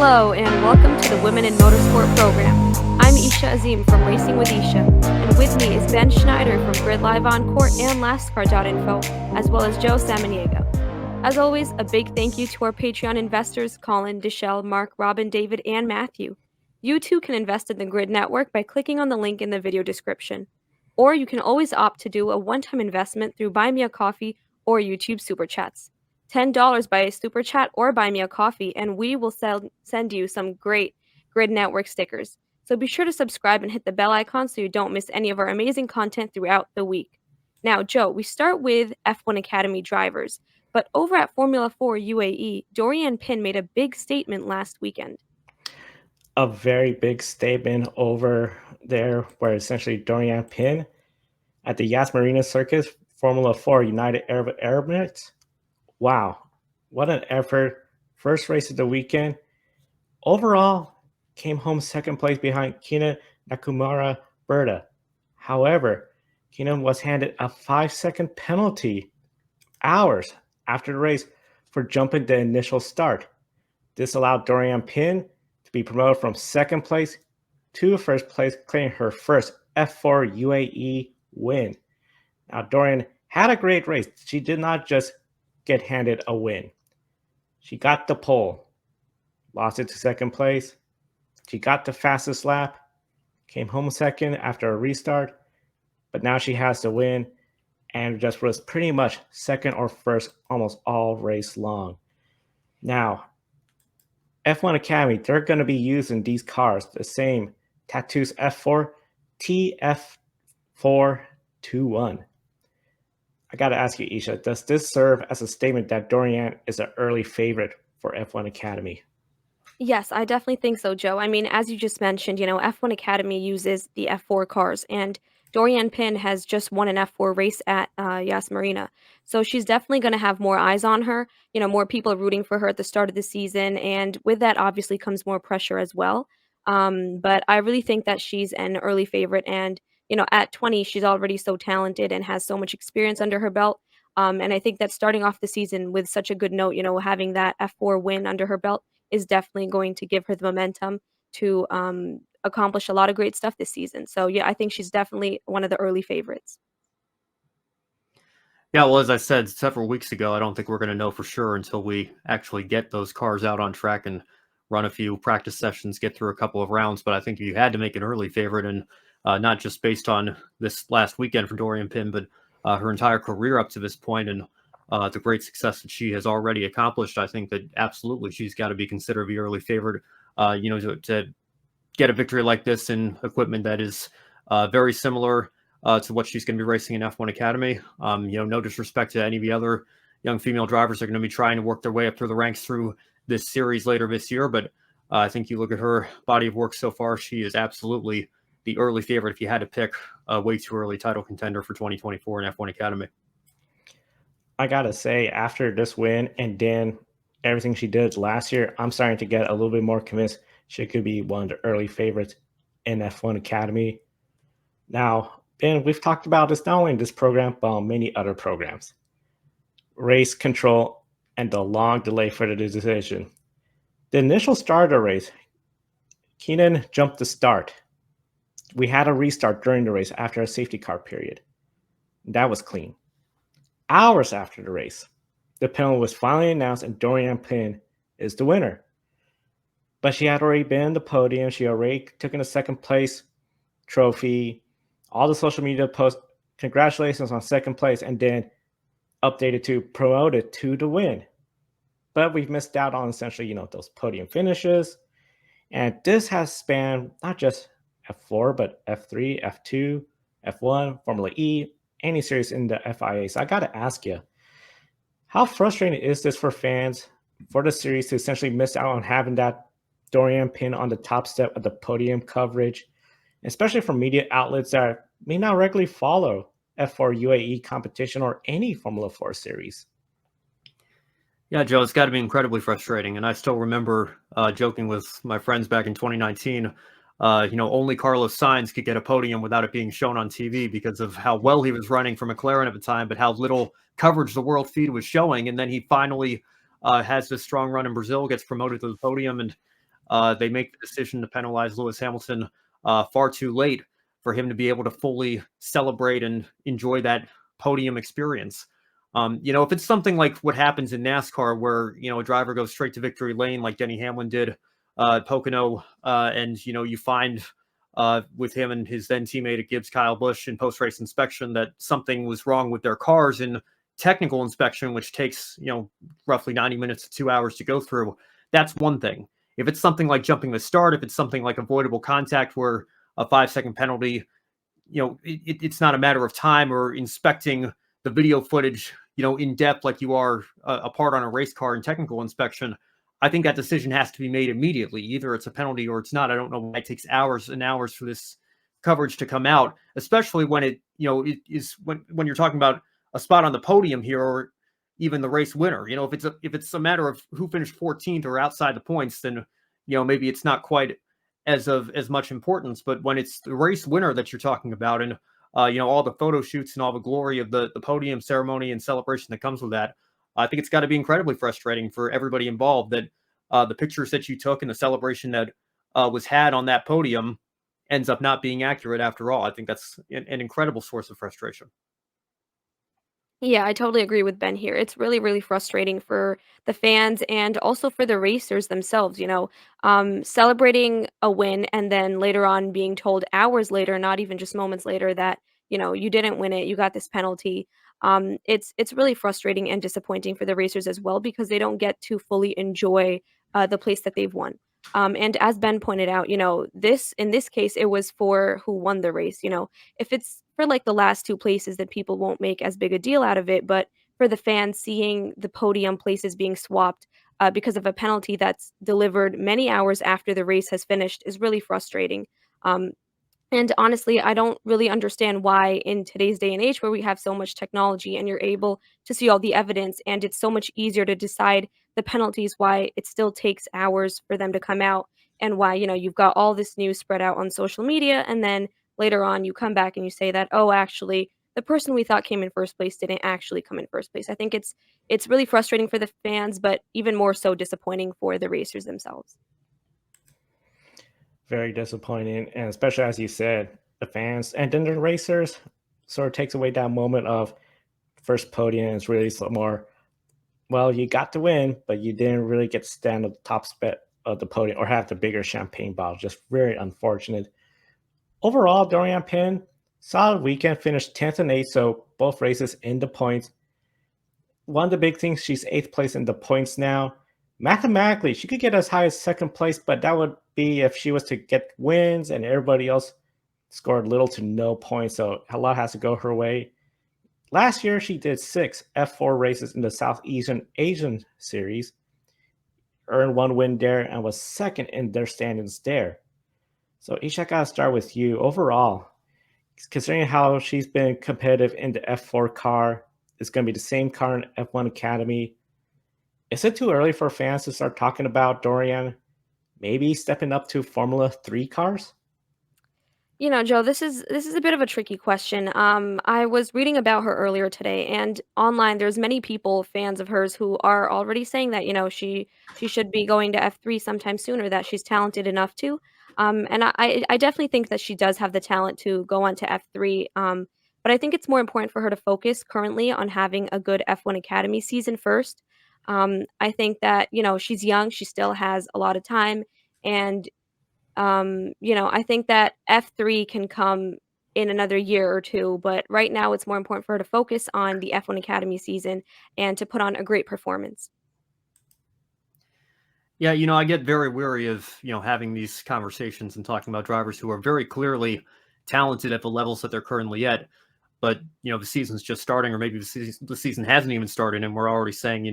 Hello and welcome to the Women in Motorsport program. I'm Isha Azim from Racing with Isha, and with me is Ben Schneider from Grid Live On Court and NASCAR.info, as well as Joe Samaniego. As always, a big thank you to our Patreon investors Colin, Deshelle, Mark, Robin, David, and Matthew. You too can invest in the Grid Network by clicking on the link in the video description. Or you can always opt to do a one-time investment through Buy Me a Coffee or YouTube Super Chats. $10 by a super chat or buy me a coffee, and we will send you some great Grid Network stickers. So be sure to subscribe and hit the bell icon so you don't miss any of our amazing content throughout the week. Now, Joe, we start with F1 Academy drivers, but over at Formula 4 UAE, Doriane Pin made a big statement last weekend. A very big statement over there where essentially Doriane Pin at the Yas Marina Circus, Formula 4 United Arab Emirates. Wow, what an effort. First race of the weekend. Overall, came home second place behind Keenan Nakamura Berta. However, Keenan was handed a 5-second penalty hours after the race for jumping the initial start. This allowed Doriane Pin to be promoted from second place to first place, claiming her first F4 UAE win. Now, Doriane had a great race. She did not just get handed a win. She got the pole, lost it to second place. She got the fastest lap, came home second after a restart, but now she has the win and just was pretty much second or first almost all race long. Now, F1 Academy, they're going to be using these cars, the same Tattoos F4 TF421. I got to ask you, Isha, does this serve as a statement that Doriane is an early favorite for F1 Academy? Yes, I definitely think so, Joe. I mean, as you just mentioned, F1 Academy uses the F4 cars, and Doriane Pin has just won an F4 race at Yas Marina. So she's definitely going to have more eyes on her, more people rooting for her at the start of the season. And with that, obviously, comes more pressure as well. But I really think that she's an early favorite. And, at 20, she's already so talented and has so much experience under her belt. And I think that starting off the season with such a good note, having that F4 win under her belt is definitely going to give her the momentum to accomplish a lot of great stuff this season. So, yeah, I think she's definitely one of the early favorites. Yeah, well, as I said several weeks ago, I don't think we're going to know for sure until we actually get those cars out on track and run a few practice sessions, get through a couple of rounds. But I think if you had to make an early favorite, and not just based on this last weekend for Doriane Pin, but her entire career up to this point and the great success that she has already accomplished, I think that absolutely she's got to be considered the early favorite, to get a victory like this in equipment that is very similar to what she's going to be racing in F1 Academy. No disrespect to any of the other young female drivers that are going to be trying to work their way up through the ranks through this series later this year. But I think you look at her body of work so far, she is absolutely the early favorite if you had to pick a way too early title contender for 2024 in F1 Academy. I got to say, after this win and then everything she did last year, I'm starting to get a little bit more convinced she could be one of the early favorites in F1 Academy. Now, Ben, we've talked about this not only in this program, but on many other programs. Race control and the long delay for the decision. The initial start of the race, Keenan jumped the start. We had a restart during the race after a safety car period. That was clean. Hours after the race, the penalty was finally announced and Doriane Pin is the winner. But she had already been in the podium. She already took in a second place trophy. All the social media posts, congratulations on second place, and then updated to promoted to the win. But we've missed out on essentially, those podium finishes. And this has spanned not just F4, but F3, F2, F1, Formula E, any series in the FIA. So I got to ask you, how frustrating is this for fans for the series to essentially miss out on having that Doriane Pin on the top step of the podium coverage, especially for media outlets that may not regularly follow F4 UAE competition or any Formula 4 series? Yeah, Joe, it's got to be incredibly frustrating. And I still remember joking with my friends back in 2019, only Carlos Sainz could get a podium without it being shown on TV because of how well he was running for McLaren at the time, but how little coverage the world feed was showing. And then he finally has this strong run in Brazil, gets promoted to the podium. And they make the decision to penalize Lewis Hamilton far too late for him to be able to fully celebrate and enjoy that podium experience. If it's something like what happens in NASCAR where, a driver goes straight to victory lane like Denny Hamlin did Pocono, and, you find with him and his then teammate at Gibbs, Kyle Busch, in post-race inspection that something was wrong with their cars in technical inspection, which takes, roughly 90 minutes to 2 hours to go through. That's one thing. If it's something like jumping the start, if it's something like avoidable contact where a 5-second penalty, it's not a matter of time or inspecting the video footage, in depth like you are a part on a race car in technical inspection. I think that decision has to be made immediately. Either it's a penalty or it's not. I don't know why it takes hours and hours for this coverage to come out, especially when it is when you're talking about a spot on the podium here or even the race winner. If it's a matter of who finished 14th or outside the points, then maybe it's not quite as much importance. But when it's the race winner that you're talking about, and all the photo shoots and all the glory of the podium ceremony and celebration that comes with that, I think it's got to be incredibly frustrating for everybody involved that the pictures that you took and the celebration that was had on that podium ends up not being accurate after all. I think that's an incredible source of frustration. Yeah, I totally agree with Ben here. It's really, really frustrating for the fans and also for the racers themselves, celebrating a win and then later on being told hours later, not even just moments later, that, you didn't win it, you got this penalty. It's really frustrating and disappointing for the racers as well because they don't get to fully enjoy the place that they've won. And as Ben pointed out, this in this case, it was for who won the race. If it's for like the last two places, then people won't make as big a deal out of it. But for the fans, seeing the podium places being swapped because of a penalty that's delivered many hours after the race has finished is really frustrating. Um, and honestly, I don't really understand why in today's day and age where we have so much technology and you're able to see all the evidence and it's so much easier to decide the penalties, why it still takes hours for them to come out and why, you've got all this news spread out on social media and then later on you come back and you say that, oh, actually, the person we thought came in first place didn't actually come in first place. I think it's really frustrating for the fans, but even more so disappointing for the racers themselves. Very disappointing, and especially as you said, the fans and then the racers sort of takes away that moment of first podium. It's really more, well, you got the win, but you didn't really get to stand at the top spot of the podium or have the bigger champagne bottle. Just very unfortunate. Overall, Doriane Pin, solid weekend, finished 10th and 8th, so both races in the points. One of the big things, she's 8th place in the points now. Mathematically, she could get as high as second place, but that would be if she was to get wins and everybody else scored little to no points, so a lot has to go her way. Last year, she did 6 F4 races in the Southeastern Asian Series, earned 1 win there, and was second in their standings there. So, Isha, I gotta start with you. Overall, considering how she's been competitive in the F4 car, it's going to be the same car in F1 Academy. Is it too early for fans to start talking about Doriane maybe stepping up to Formula 3 cars? Joe, this is a bit of a tricky question. I was reading about her earlier today, and online there's many people, fans of hers, who are already saying that she should be going to F3 sometime sooner. That she's talented enough to. And I definitely think that she does have the talent to go on to F3. But I think it's more important for her to focus currently on having a good F1 Academy season first. I think that she's young, she still has a lot of time, and I think that F3 can come in another year or 2, but right now it's more important for her to focus on the F1 Academy season and to put on a great performance. Yeah, I get very weary of, having these conversations and talking about drivers who are very clearly talented at the levels that they're currently at. But, the season's just starting, or maybe the season hasn't even started, and we're already saying,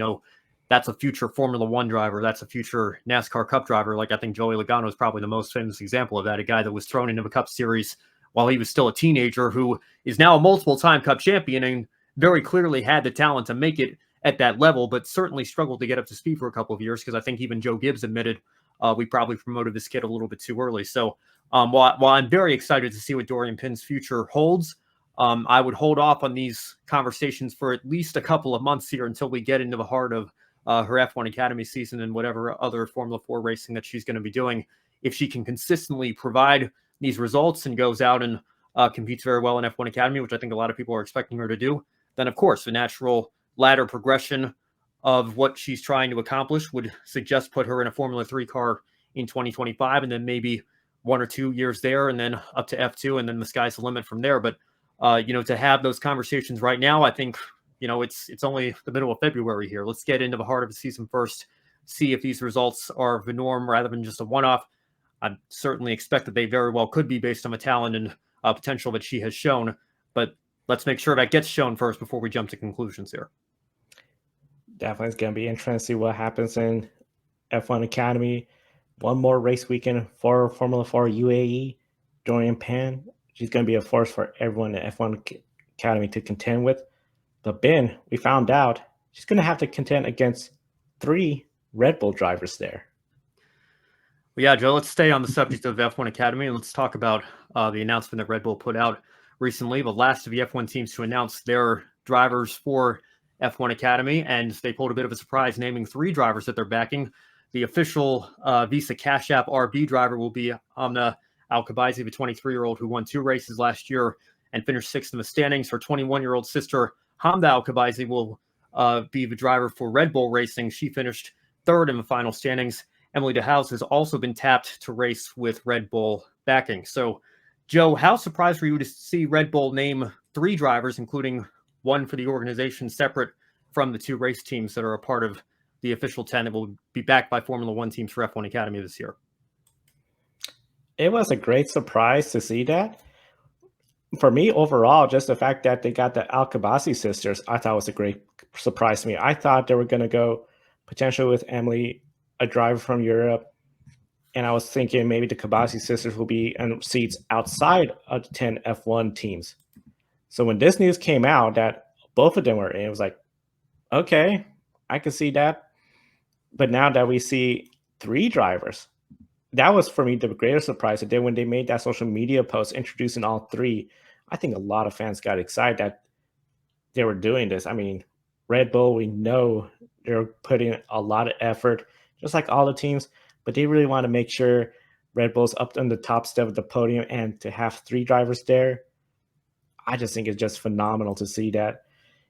that's a future Formula One driver. That's a future NASCAR Cup driver. Like, I think Joey Logano is probably the most famous example of that. A guy that was thrown into the Cup Series while he was still a teenager, who is now a multiple-time Cup champion and very clearly had the talent to make it at that level, but certainly struggled to get up to speed for a couple of years because I think even Joe Gibbs admitted we probably promoted this kid a little bit too early. So while I'm very excited to see what Doriane Pin's future holds, I would hold off on these conversations for at least a couple of months here until we get into the heart of her F1 Academy season and whatever other Formula 4 racing that she's going to be doing. If she can consistently provide these results and goes out and competes very well in F1 Academy, which I think a lot of people are expecting her to do, then of course the natural ladder progression of what she's trying to accomplish would suggest put her in a Formula 3 car in 2025, and then maybe 1 or 2 years there, and then up to F2, and then the sky's the limit from there. But to have those conversations right now, I think it's only the middle of February here. Let's get into the heart of the season first, see if these results are the norm rather than just a one-off. I certainly expect that they very well could be based on the talent and potential that she has shown, but let's make sure that gets shown first before we jump to conclusions here. Definitely, it's going to be interesting to see what happens in F1 Academy. One more race weekend for Formula 4 UAE. Doriane Pin, she's going to be a force for everyone in F1 Academy to contend with. But Ben, we found out she's going to have to contend against 3 Red Bull drivers there. Well, yeah, Joe, let's stay on the subject of F1 Academy and let's talk about the announcement that Red Bull put out recently, the last of the F1 teams to announce their drivers for F1 Academy, and they pulled a bit of a surprise, naming 3 drivers that they're backing. The official Visa Cash App RB driver will be Amna Al-Khabazi, the 23-year-old who won 2 races last year and finished 6th in the standings. Her 21-year-old sister, Hamda Al-Khabazi, will be the driver for Red Bull Racing. She finished 3rd in the final standings. Emily DeHaas has also been tapped to race with Red Bull backing. So, Joe, how surprised were you to see Red Bull name 3 drivers, including one for the organization separate from the 2 race teams that are a part of the official 10 that will be backed by Formula 1 teams for F1 Academy this year? It was a great surprise to see that. For me, overall, just the fact that they got the Al-Khabazi sisters, I thought was a great surprise to me. I thought they were going to go potentially with Emily, a driver from Europe, and I was thinking maybe the Khabazi sisters will be in seats outside of the 10 F1 teams. So when this news came out that both of them were in, it was like, okay, I can see that. But now that we see 3 drivers, that was for me the greatest surprise. And then when they made that social media post introducing all 3, I think a lot of fans got excited that they were doing this. I mean, Red Bull, we know they're putting a lot of effort, just like all the teams, but they really want to make sure Red Bull's up on the top step of the podium, and to have 3 drivers there, I just think it's just phenomenal to see that.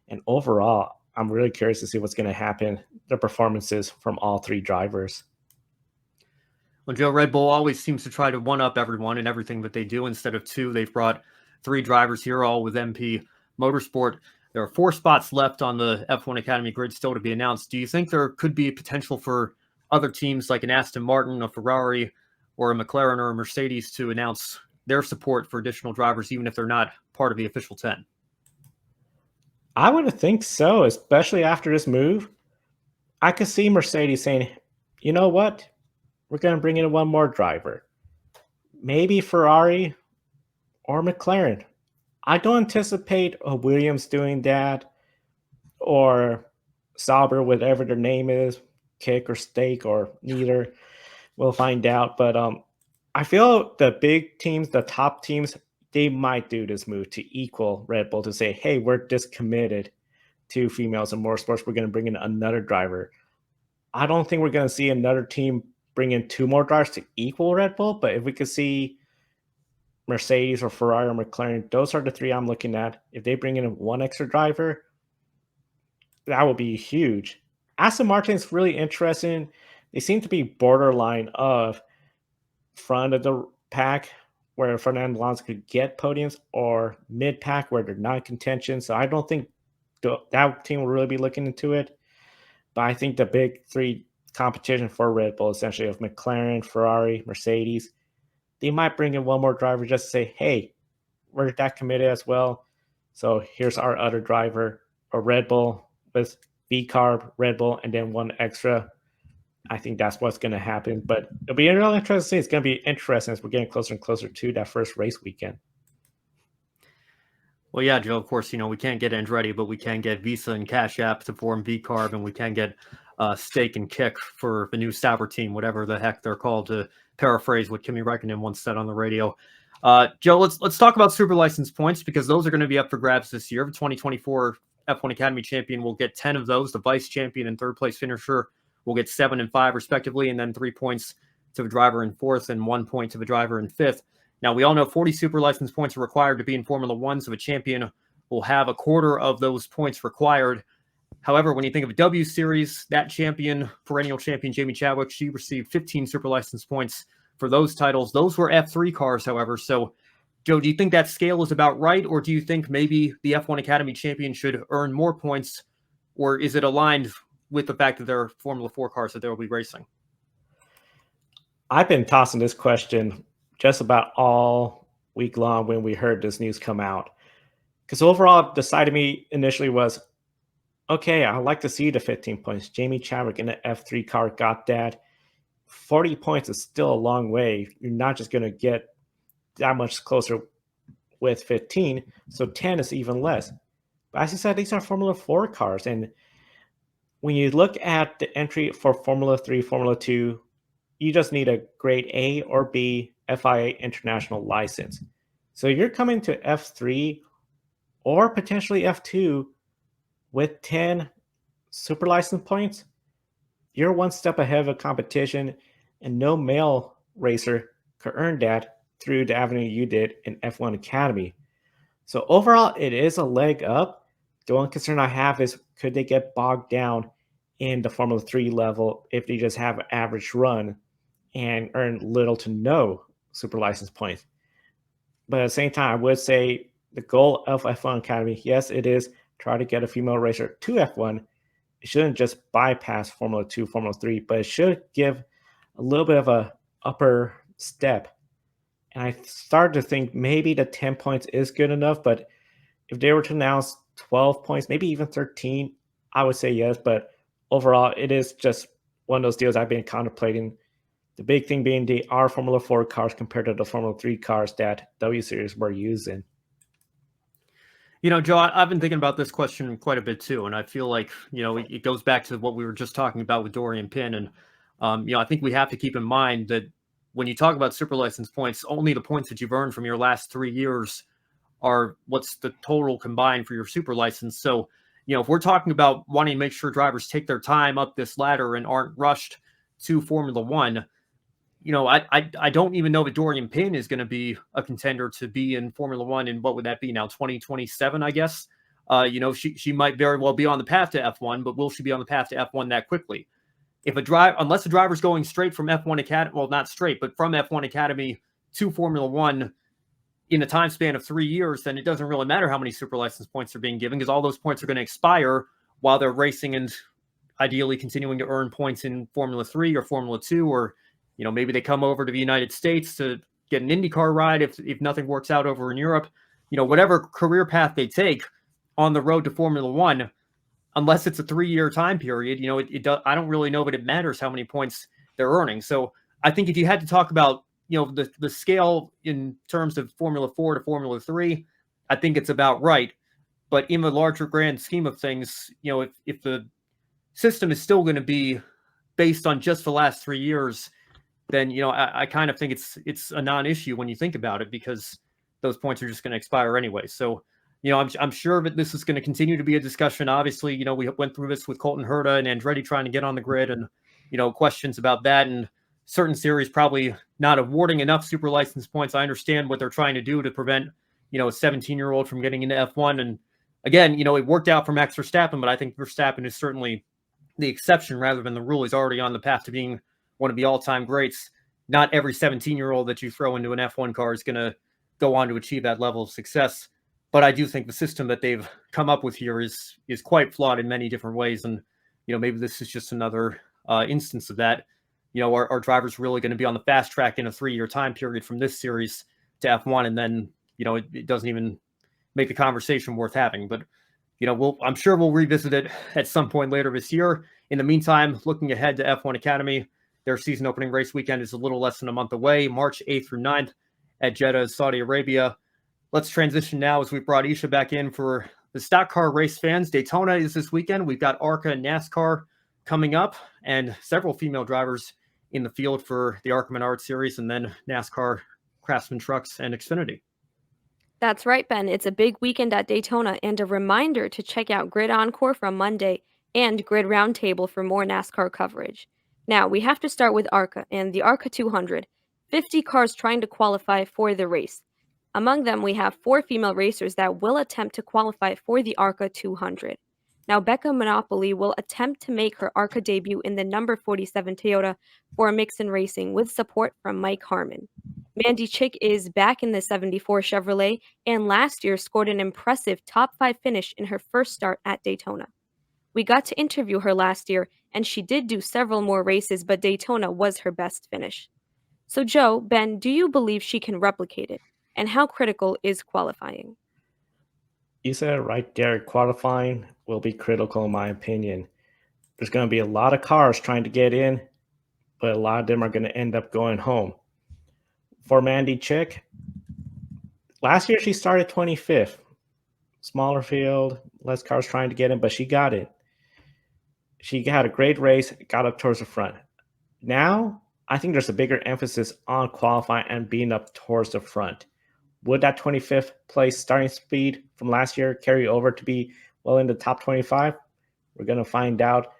And overall, I'm really curious to see what's going to happen, the performances from all 3 drivers. Well, Joe, Red Bull always seems to try to one-up everyone in everything that they do. Instead of 2, they've brought 3 drivers here, all with MP Motorsport. There are 4 spots left on the F1 Academy grid still to be announced. Do you think there could be potential for other teams like an Aston Martin, a Ferrari, or a McLaren or a Mercedes to announce their support for additional drivers, even if they're not part of the official 10? I would think so, especially after this move. I could see Mercedes saying, you know what? We're going to bring in one more driver. Maybe Ferrari or McLaren. I don't anticipate a Williams doing that, or Sauber, whatever their name is, Kick or Steak or neither. We'll find out. But I feel the big teams, the top teams, they might do this move to equal Red Bull, to say, hey, we're just committed to females in motorsports. We're going to bring in another driver. I don't think we're going to see another team bring in 2 more drivers to equal Red Bull, but if we could see Mercedes or Ferrari or McLaren, those are the 3 I'm looking at. If they bring in 1 extra driver, that would be huge. Aston Martin is really interesting. They seem to be borderline of front of the pack, where Fernando Alonso could get podiums, or mid-pack where they're not in contention. So I don't think that team will really be looking into it. But I think the big 3 competition for Red Bull, essentially of McLaren, Ferrari, Mercedes, they might bring in 1 more driver just to say, hey, we're that committed as well. So here's our other driver, a Red Bull with V-Carb, Red Bull, and then 1 extra. I think that's what's going to happen. But it'll be really interesting to see. It's going to be interesting as we're getting closer and closer to that first race weekend. Well, yeah, Joe, of course, we can't get Andretti, but we can get Visa and Cash App to form V-Carb, and we can get Steak and Kick for the new Sauber team, whatever the heck they're called, to paraphrase what Kimi Räikkönen once said on the radio. Joe, let's talk about super license points, because those are going to be up for grabs this year. The 2024 F1 Academy champion will get 10 of those. The vice champion and third place finisher will get 7 and 5 respectively, and then 3 points to the driver in fourth and 1 point to the driver in fifth. Now, we all know 40 super license points are required to be in Formula One, so a champion will have a quarter of those points required. However, when you think of a W Series, that champion, perennial champion Jamie Chadwick, she received 15 super license points for those titles. Those were F3 cars, however. So, Joe, do you think that scale is about right, or do you think maybe the F1 Academy champion should earn more points, or is it aligned with the fact that there are Formula 4 cars that they will be racing? I've been tossing this question just about all week long when we heard this news come out. Because overall, the side of me initially was, okay, I'd like to see the 15 points. Jamie Chadwick in the F3 car got that. 40 points is still a long way. You're not just going to get that much closer with 15. So 10 is even less. But as you said, these are Formula 4 cars. And when you look at the entry for Formula 3, Formula 2, you just need a grade A or B FIA international license. So you're coming to F3 or potentially F2 with 10 super license points. You're one step ahead of the competition, and no male racer could earn that through the avenue you did in F1 Academy. So overall, it is a leg up. The one concern I have is, could they get bogged down in the Formula 3 level if they just have an average run and earn little to no super license points? But at the same time, I would say the goal of F1 Academy, yes, it is try to get a female racer to F1. It shouldn't just bypass Formula 2, Formula 3, but it should give a little bit of a upper step. And I started to think maybe the 10 points is good enough, but if they were to announce 12 points, maybe even 13, I would say yes. But overall, it is just one of those deals I've been contemplating. The big thing being they are Formula 4 cars compared to the Formula 3 cars that W Series were using. You know, Joe, I've been thinking about this question quite a bit too, and I feel like, you know, it goes back to what we were just talking about with Doriane Pin, and you know, I think we have to keep in mind that when you talk about super license points, only the points that you've earned from your last 3 years are what's the total combined for your super license. So, you know, if we're talking about wanting to make sure drivers take their time up this ladder and aren't rushed to Formula One, you know, I don't even know that Doriane Pin is going to be a contender to be in Formula One. And what would that be now? 2027, I guess. You know, she might very well be on the path to F1, but will she be on the path to F1 that quickly? If unless the driver's going straight from F1 Academy, well, not straight, but from F1 Academy to Formula One in a time span of 3 years, then it doesn't really matter how many super license points are being given, because all those points are going to expire while they're racing and ideally continuing to earn points in Formula 3 or Formula 2, or, you know, maybe they come over to the United States to get an IndyCar ride if nothing works out over in Europe. You know, whatever career path they take on the road to Formula One, unless it's a 3-year time period, you know, I don't really know that it matters how many points they're earning. So I think if you had to talk about, you know, the scale in terms of Formula 4 to Formula 3, I think it's about right. But in the larger grand scheme of things, you know, if the system is still going to be based on just the last 3 years, then, you know, I kind of think it's a non-issue when you think about it, because those points are just going to expire anyway. So, you know, I'm sure that this is going to continue to be a discussion. Obviously, you know, we went through this with Colton Herta and Andretti trying to get on the grid, and, you know, questions about that, and certain series probably not awarding enough super license points. I understand what they're trying to do to prevent, you know, a 17-year-old from getting into F1. And again, you know, it worked out for Max Verstappen, but I think Verstappen is certainly the exception rather than the rule. He's already on the path to being one of the all-time greats. Not every 17-year-old that you throw into an F1 car is going to go on to achieve that level of success. But I do think the system that they've come up with here is quite flawed in many different ways. And, you know, maybe this is just another instance of that. You know, our drivers really going to be on the fast track in a 3-year time period from this series to F1. And then, you know, it doesn't even make the conversation worth having. But, you know, I'm sure we'll revisit it at some point later this year. In the meantime, looking ahead to F1 Academy, their season opening race weekend is a little less than a month away, March 8th through 9th at Jeddah, Saudi Arabia. Let's transition now as we brought Isha back in for the stock car race fans. Daytona is this weekend. We've got ARCA and NASCAR coming up, and several female drivers in the field for the ARCA Menards Series, and then NASCAR Craftsman Trucks and Xfinity. That's right, Ben. It's a big weekend at Daytona, and a reminder to check out Grid Encore from Monday and Grid Roundtable for more NASCAR coverage. Now, we have to start with ARCA and the ARCA 200, 50 cars trying to qualify for the race. Among them, we have 4 female racers that will attempt to qualify for the ARCA 200. Now, Becca Monopoly will attempt to make her ARCA debut in the number 47 Toyota for Mixon Racing with support from Mike Harmon. Mandy Chick is back in the 74 Chevrolet and last year scored an impressive top 5 finish in her first start at Daytona. We got to interview her last year, and she did do several more races, but Daytona was her best finish. So, Joe, Ben, do you believe she can replicate it? And how critical is qualifying? You said it right there. Qualifying will be critical, in my opinion. There's going to be a lot of cars trying to get in, but a lot of them are going to end up going home. For Mandy Chick, last year she started 25th. Smaller field, less cars trying to get in, but she got it. She had a great race, got up towards the front. Now, I think there's a bigger emphasis on qualifying and being up towards the front. Would that 25th place starting speed from last year carry over to be well in the top 25? We're going to find out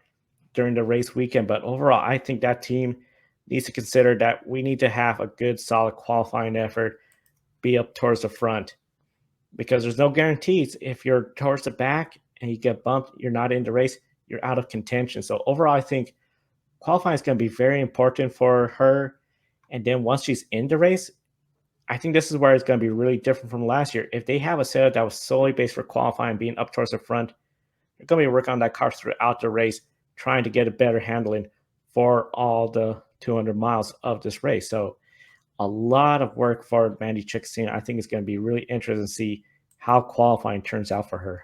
during the race weekend. But overall, I think that team needs to consider that we need to have a good, solid qualifying effort, be up towards the front. Because there's no guarantees. If you're towards the back and you get bumped, you're not in the race, you're out of contention. So overall, I think qualifying is going to be very important for her. And then once she's in the race, I think this is where it's going to be really different from last year. If they have a setup that was solely based for qualifying, being up towards the front, they're going to be working on that car throughout the race, trying to get a better handling for all the 200 miles of this race. So a lot of work for Mandy Chick's team. I think it's going to be really interesting to see how qualifying turns out for her.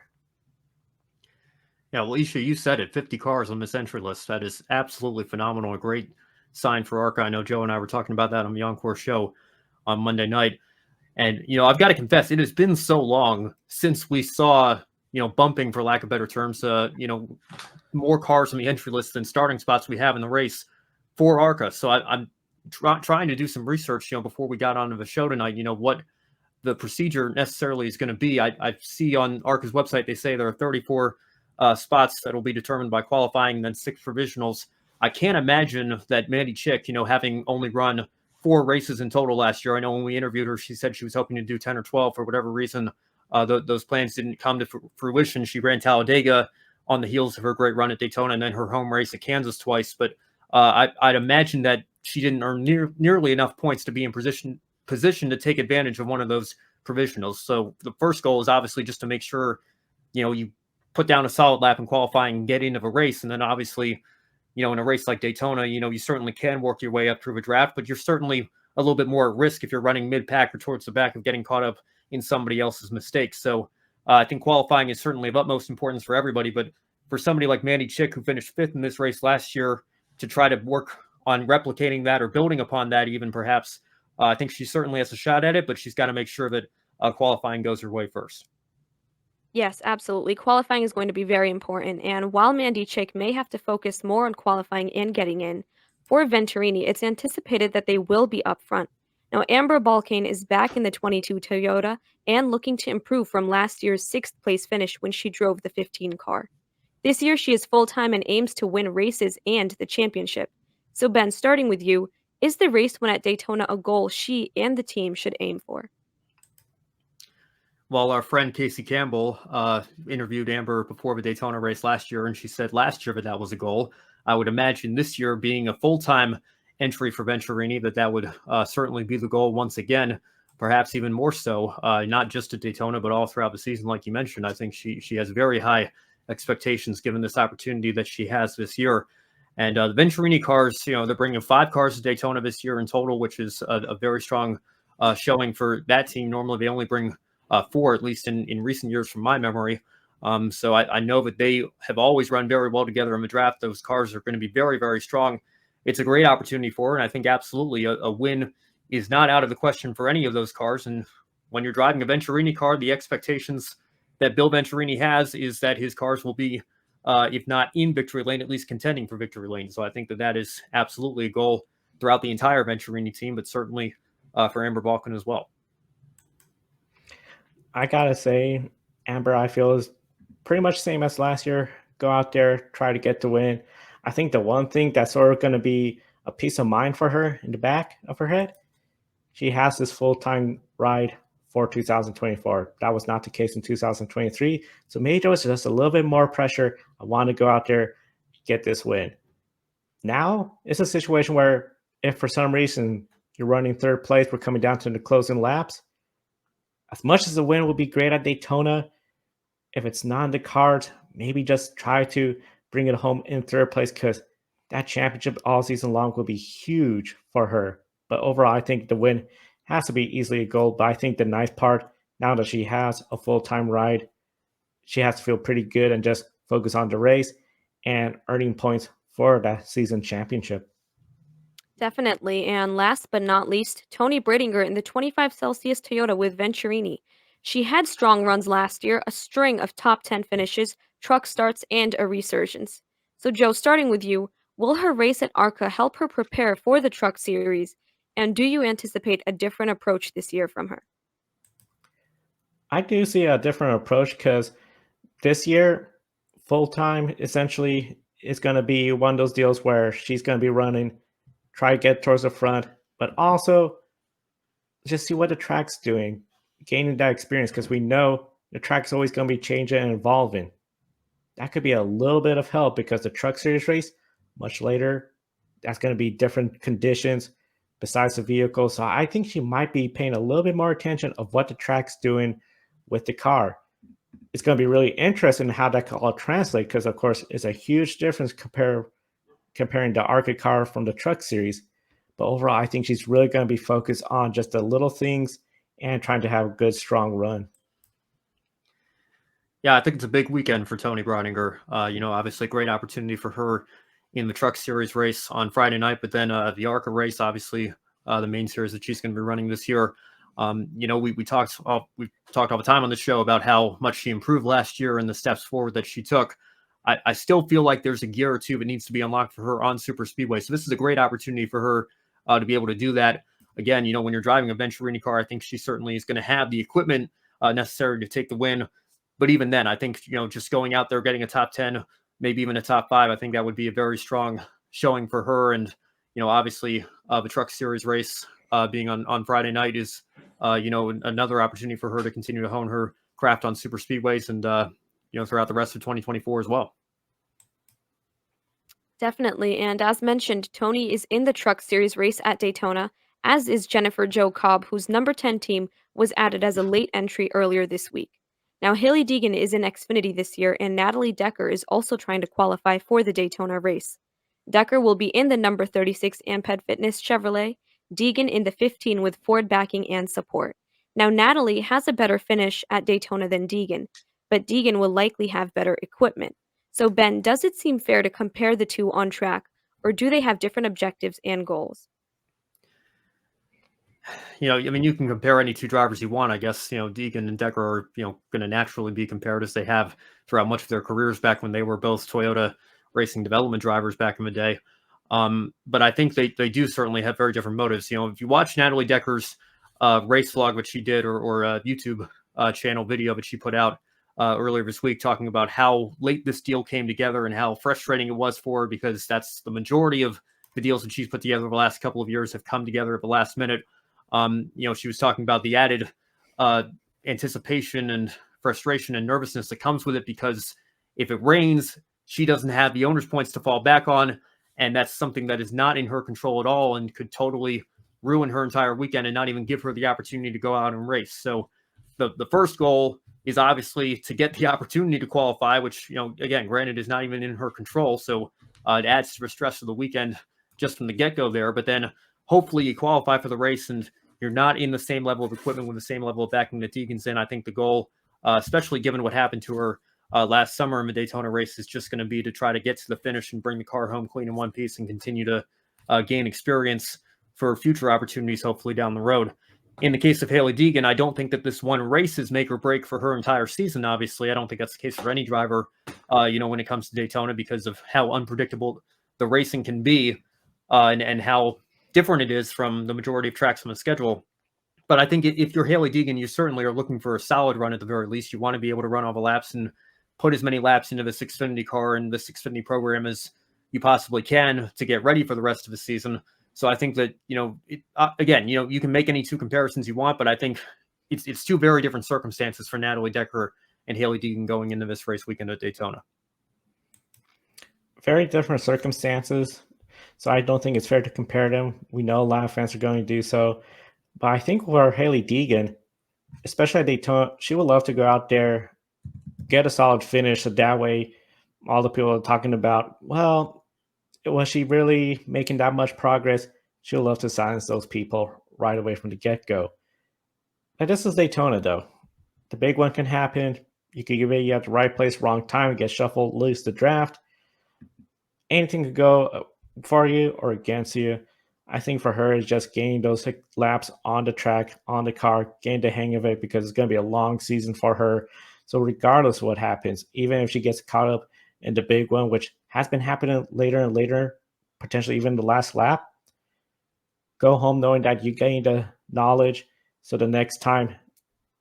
Yeah, well, Isha, you said it, 50 cars on this entry list. That is absolutely phenomenal. A great sign for ARCA. I know Joe and I were talking about that on the Encore show on Monday night. And, I've got to confess, it has been so long since we saw, bumping, for lack of better terms, more cars on the entry list than starting spots we have in the race for ARCA. So I'm trying to do some research, before we got onto the show tonight, what the procedure necessarily is going to be. I see on ARCA's website, they say there are 34 spots that will be determined by qualifying, and then 6 provisionals. I can't imagine that Mandy Chick, having only run 4 races in total last year. I know when we interviewed her, she said she was hoping to do 10 or 12 for whatever reason. Those plans didn't come to fruition. She ran Talladega on the heels of her great run at Daytona and then her home race at Kansas twice. But I'd imagine that she didn't earn nearly enough points to be in position to take advantage of one of those provisionals. So the first goal is obviously just to make sure, you put down a solid lap in qualifying and get into a race. And then obviously, in a race like Daytona, you certainly can work your way up through a draft, but you're certainly a little bit more at risk if you're running mid-pack or towards the back of getting caught up in somebody else's mistakes. So I think qualifying is certainly of utmost importance for everybody, but for somebody like Mandy Chick, who finished 5th in this race last year, to try to work on replicating that or building upon that even perhaps, I think she certainly has a shot at it, but she's got to make sure that qualifying goes her way first. Yes, absolutely. Qualifying is going to be very important, and while Mandy Chick may have to focus more on qualifying and getting in, for Venturini, it's anticipated that they will be up front. Now, Amber Balcaen is back in the 22 Toyota and looking to improve from last year's 6th place finish when she drove the 15 car. This year, she is full-time and aims to win races and the championship. So, Ben, starting with you, is the race win at Daytona a goal she and the team should aim for? Well, our friend Casey Campbell interviewed Amber before the Daytona race last year, and she said last year that was a goal. I would imagine this year, being a full-time entry for Venturini, that would certainly be the goal once again, perhaps even more so, not just at Daytona, but all throughout the season, like you mentioned. I think she has very high expectations given this opportunity that she has this year. And the Venturini cars, they're bringing 5 cars to Daytona this year in total, which is a very strong showing for that team. Normally, they only bring 4, at least in recent years from my memory. So I know that they have always run very well together in the draft. Those cars are going to be very, very strong. It's a great opportunity for her, and I think absolutely a win is not out of the question for any of those cars. And when you're driving a Venturini car, the expectations that Bill Venturini has is that his cars will be, if not in victory lane, at least contending for victory lane. So I think that is absolutely a goal throughout the entire Venturini team, but certainly for Amber Balcaen as well. I gotta say, Amber, I feel is pretty much same as last year. Go out there, try to get the win. I think the one thing that's sort of going to be a peace of mind for her in the back of her head, she has this full time ride for 2024. That was not the case in 2023. So maybe there was just a little bit more pressure. I want to go out there, get this win. Now it's a situation where if for some reason you're running third place, we're coming down to the closing laps. As much as the win will be great at Daytona, if it's not in the cards, maybe just try to bring it home in third place because that championship all season long will be huge for her. But overall, I think the win has to be easily a goal. But I think the nice part, now that she has a full time ride, she has to feel pretty good and just focus on the race and earning points for that season championship. Definitely. And last but not least, Tony Bridinger in the 25 Celsius Toyota with Venturini. She had strong runs last year, a string of top 10 finishes, truck starts, and a resurgence. So, Joe, starting with you, will her race at ARCA help her prepare for the Truck Series? And do you anticipate a different approach this year from her? I do see a different approach because this year, full time essentially is going to be one of those deals where she's going to be running, try to get towards the front, but also just see what the track's doing, gaining that experience because we know the track's always going to be changing and evolving. That could be a little bit of help because the Truck Series race, much later, that's going to be different conditions besides the vehicle. So I think she might be paying a little bit more attention of what the track's doing with the car. It's going to be really interesting how that can all translate because, of course, it's a huge difference comparing the ARCA car from the Truck Series. But overall, I think she's really going to be focused on just the little things and trying to have a good, strong run. Yeah, I think it's a big weekend for Tony Browninger. Obviously, a great opportunity for her in the Truck Series race on Friday night, but then the ARCA race, obviously, the main series that she's going to be running this year. We talked all the time on the show about how much she improved last year and the steps forward that she took. I still feel like there's a gear or two that needs to be unlocked for her on super speedway. So this is a great opportunity for her to be able to do that. Again, when you're driving a Venturini car, I think she certainly is going to have the equipment necessary to take the win. But even then, I think, just going out there, getting a top 10, maybe even a top 5, I think that would be a very strong showing for her. And, obviously the Truck Series race being on Friday night is, another opportunity for her to continue to hone her craft on super speedways and, throughout the rest of 2024 as well. Definitely. And as mentioned, Tony is in the Truck Series race at Daytona, as is Jennifer Jo Cobb, whose number 10 team was added as a late entry earlier this week. Now, Haley Deegan is in Xfinity this year, and Natalie Decker is also trying to qualify for the Daytona race. Decker will be in the number 36 Amped Fitness Chevrolet, Deegan in the 15 with Ford backing and support. Now, Natalie has a better finish at Daytona than Deegan, but Deegan will likely have better equipment. So, Ben, does it seem fair to compare the two on track, or do they have different objectives and goals? You can compare any two drivers you want. I guess, Deegan and Decker are, going to naturally be compared as they have throughout much of their careers back when they were both Toyota racing development drivers back in the day. But I think they do certainly have very different motives. If you watch Natalie Decker's race vlog, which she did, or YouTube channel video that she put out earlier this week, talking about how late this deal came together and how frustrating it was for her, because that's the majority of the deals that she's put together the last couple of years have come together at the last minute. She was talking about the added anticipation and frustration and nervousness that comes with it, because if it rains, she doesn't have the owner's points to fall back on. And that's something that is not in her control at all and could totally ruin her entire weekend and not even give her the opportunity to go out and race. So the first goal is obviously to get the opportunity to qualify, which, again, granted, is not even in her control. So it adds to the stress of the weekend just from the get-go there. But then hopefully you qualify for the race and you're not in the same level of equipment with the same level of backing that Deegan's in. I think the goal, especially given what happened to her last summer in the Daytona race, is just going to be to try to get to the finish and bring the car home clean in one piece and continue to gain experience for future opportunities, hopefully down the road. In the case of Haley Deegan, I don't think that this one race is make or break for her entire season. Obviously, I don't think that's the case for any driver, when it comes to Daytona, because of how unpredictable the racing can be and how different it is from the majority of tracks on the schedule. But I think if you're Haley Deegan, you certainly are looking for a solid run at the very least. You want to be able to run all the laps and put as many laps into this Xfinity car and this Xfinity program as you possibly can to get ready for the rest of the season. So I think that, again, you can make any two comparisons you want, but I think it's two very different circumstances for Natalie Decker and Haley Deegan going into this race weekend at Daytona. Very different circumstances. So I don't think it's fair to compare them. We know a lot of fans are going to do so. But I think for Haley Deegan, especially at Daytona, she would love to go out there, get a solid finish. So that way, all the people are talking about, well, was she really making that much progress? She'll love to silence those people right away from the get-go. Now, this is Daytona, though. The big one can happen. You could be at the right place, wrong time, get shuffled, lose the draft. Anything could go for you or against you. I think for her, it's just getting those laps on the track, on the car, getting the hang of it, because it's going to be a long season for her. So regardless of what happens, even if she gets caught up in the big one, which has been happening later and later, potentially even the last lap, go home knowing that you gain the knowledge. So the next time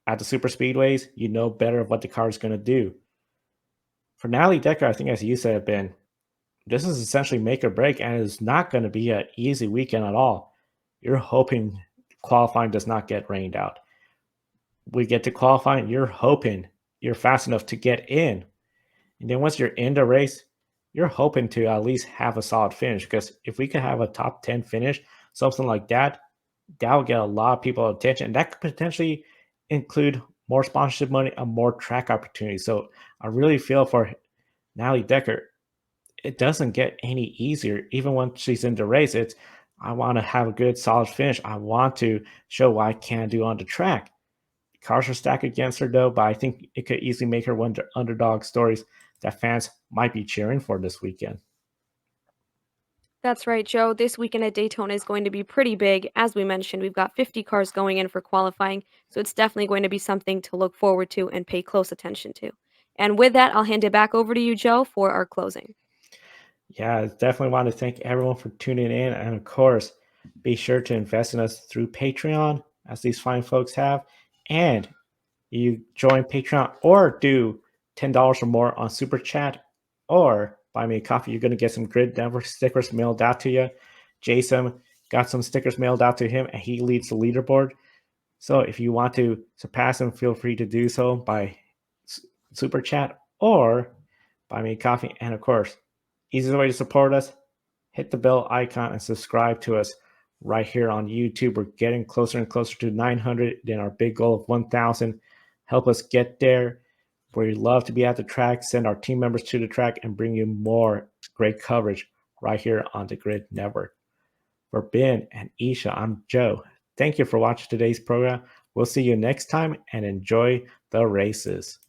at the super speedways, you know better what the car is going to do. For Natalie Decker, I think, as you said, Ben, this is essentially make or break, and it's not going to be an easy weekend at all. You're hoping qualifying does not get rained out. We get to qualifying, you're hoping you're fast enough to get in. And then once you're in the race, you're hoping to at least have a solid finish, because if we could have a top 10 finish, something like that, that would get a lot of people attention. And that could potentially include more sponsorship money and more track opportunities. So I really feel for Natalie Decker, it doesn't get any easier. Even when she's in the race, it's, I want to have a good solid finish. I want to show what I can do on the track. Cars are stacked against her, though, but I think it could easily make her one of the underdog stories that fans might be cheering for this weekend. That's right, Joe. This weekend at Daytona is going to be pretty big. As we mentioned, we've got 50 cars going in for qualifying, so it's definitely going to be something to look forward to and pay close attention to. And with that, I'll hand it back over to you, Joe, for our closing. Yeah, I definitely want to thank everyone for tuning in. And of course, be sure to invest in us through Patreon, as these fine folks have. And you join Patreon or do $10 or more on Super Chat or buy me a coffee. You're going to get some Grid Network stickers mailed out to you. Jason got some stickers mailed out to him, and he leads the leaderboard. So if you want to surpass him, feel free to do so by Super Chat or buy me a coffee. And of course, easiest way to support us, hit the bell icon and subscribe to us right here on YouTube. We're getting closer and closer to 900 than our big goal of 1,000. Help us get there. We love to be at the track, send our team members to the track, and bring you more great coverage right here on the Grid Network. For Ben and Isha, I'm Joe. Thank you for watching today's program. We'll see you next time, and enjoy the races.